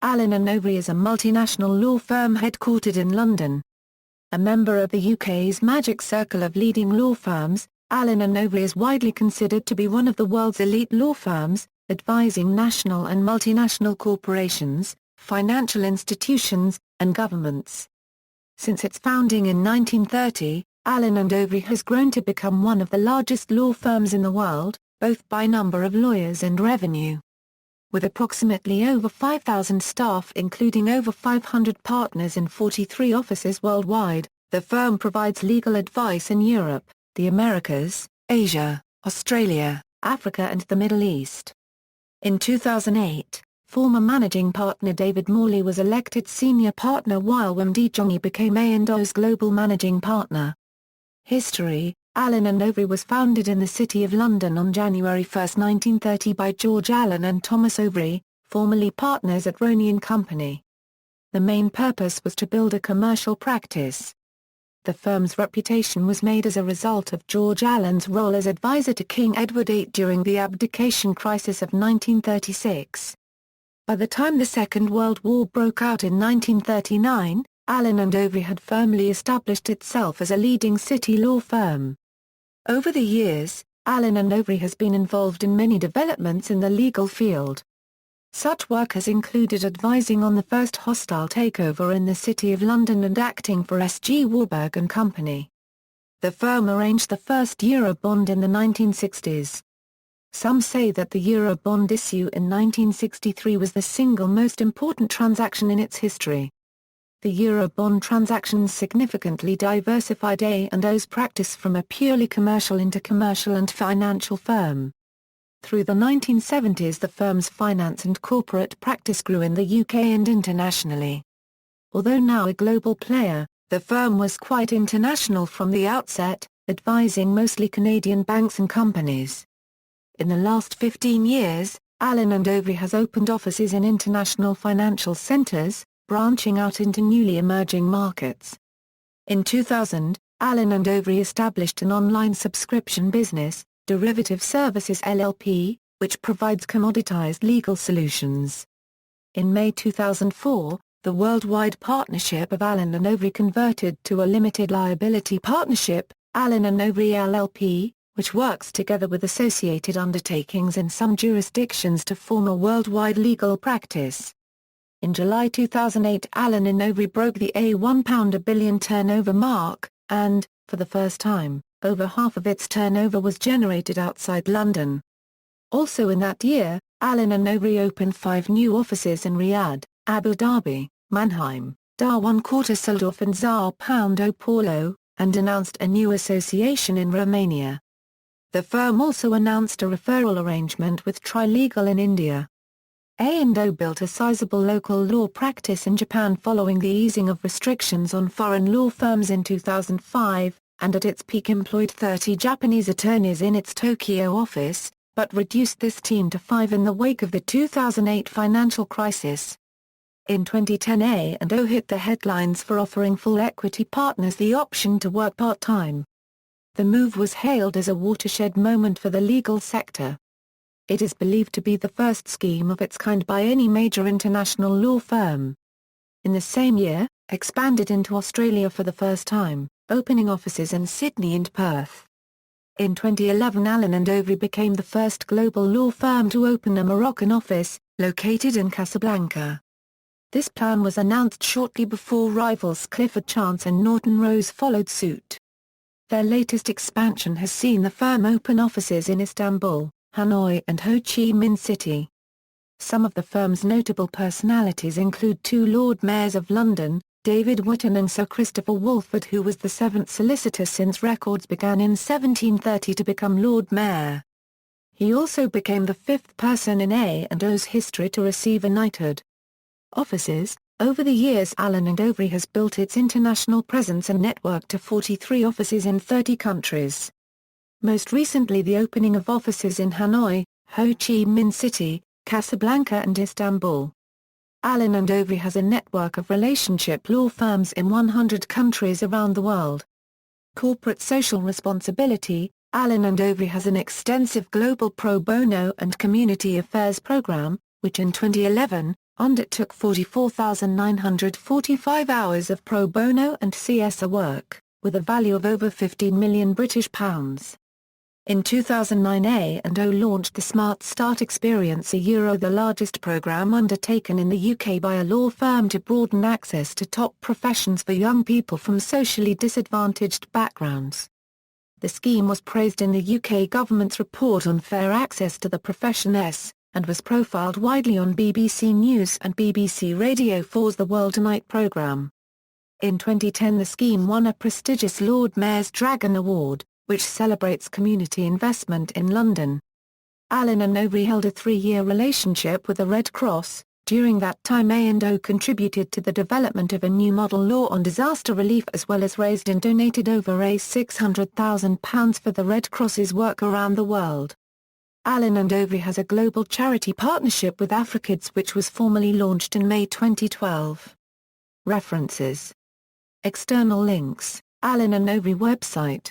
Allen & Overy is a multinational law firm headquartered in London. A member of the UK's Magic Circle of leading law firms, Allen & Overy is widely considered to be one of the world's elite law firms, advising national and multinational corporations, financial institutions, and governments. Since its founding in 1930, Allen & Overy has grown to become one of the largest law firms in the world, both by number of lawyers and revenue. With approximately over 5,000 staff including over 500 partners in 43 offices worldwide, the firm provides legal advice in Europe, the Americas, Asia, Australia, Africa and the Middle East. In 2008, former managing partner David Morley was elected senior partner while Wemdi Jongi became A&O's global managing partner. History: Allen & Overy was founded in the City of London on January 1, 1930 by George Allen and Thomas Overy, formerly partners at Roney & Company. The main purpose was to build a commercial practice. The firm's reputation was made as a result of George Allen's role as advisor to King Edward VIII during the abdication crisis of 1936. By the time the Second World War broke out in 1939, Allen & Overy had firmly established itself as a leading city law firm. Over the years, Allen & Overy has been involved in many developments in the legal field. Such work has included advising on the first hostile takeover in the City of London and acting for S.G. Warburg & Company. The firm arranged the first Eurobond in the 1960s. Some say that the Eurobond issue in 1963 was the single most important transaction in its history. The Eurobond transactions significantly diversified A&O's practice from a purely commercial into commercial and financial firm. Through the 1970s the firm's finance and corporate practice grew in the UK and internationally. Although now a global player, the firm was quite international from the outset, advising mostly Canadian banks and companies. In the last 15 years, Allen & Overy has opened offices in international financial centres, branching out into newly emerging markets. In 2000, Allen & Overy established an online subscription business, Derivative Services LLP, which provides commoditized legal solutions. In May 2004, the worldwide partnership of Allen & Overy converted to a limited liability partnership, Allen & Overy LLP, which works together with associated undertakings in some jurisdictions to form a worldwide legal practice. In July 2008 Allen & Overy broke the £1 a billion turnover mark, and, for the first time, over half of its turnover was generated outside London. Also in that year, Allen & Overy opened 5 new offices in Riyadh, Abu Dhabi, Mannheim, Darwin Düsseldorf and Sao Paulo, and announced a new association in Romania. The firm also announced a referral arrangement with Trilegal in India. A&O built a sizable local law practice in Japan following the easing of restrictions on foreign law firms in 2005, and at its peak employed 30 Japanese attorneys in its Tokyo office, but reduced this team to 5 in the wake of the 2008 financial crisis. In 2010 A&O hit the headlines for offering full equity partners the option to work part-time. The move was hailed as a watershed moment for the legal sector. It is believed to be the first scheme of its kind by any major international law firm. In the same year, expanded into Australia for the first time, opening offices in Sydney and Perth. In 2011 Allen & Overy became the first global law firm to open a Moroccan office, located in Casablanca. This plan was announced shortly before rivals Clifford Chance and Norton Rose followed suit. Their latest expansion has seen the firm open offices in Istanbul, Hanoi and Ho Chi Minh City. Some of the firm's notable personalities include 2 Lord Mayors of London, David Wotton and Sir Christopher Walford, who was the 7th solicitor since records began in 1730 to become Lord Mayor. He also became the 5th person in A&O's history to receive a knighthood. Offices: over the years Allen & Overy has built its international presence and network to 43 offices in 30 countries. Most recently the opening of offices in Hanoi, Ho Chi Minh City, Casablanca and Istanbul. Allen & Overy has a network of relationship law firms in 100 countries around the world. Corporate social responsibility: Allen & Overy has an extensive global pro bono and community affairs program, which in 2011, undertook 44,945 hours of pro bono and CSR work, with a value of over £15 million. In 2009 A&O launched the Smart Start Experience, the largest programme undertaken in the UK by a law firm to broaden access to top professions for young people from socially disadvantaged backgrounds. The scheme was praised in the UK government's report on fair access to the profession and was profiled widely on BBC News and BBC Radio 4's The World Tonight programme. In 2010 the scheme won a prestigious Lord Mayor's Dragon Award, which celebrates community investment in London. Allen and Overy held a 3-year relationship with the Red Cross. During that time A&O contributed to the development of a new model law on disaster relief as well as raised and donated over £600,000 for the Red Cross's work around the world. Allen and Overy has a global charity partnership with Afrikids which was formally launched in May 2012. References. External links, Allen and Overy website.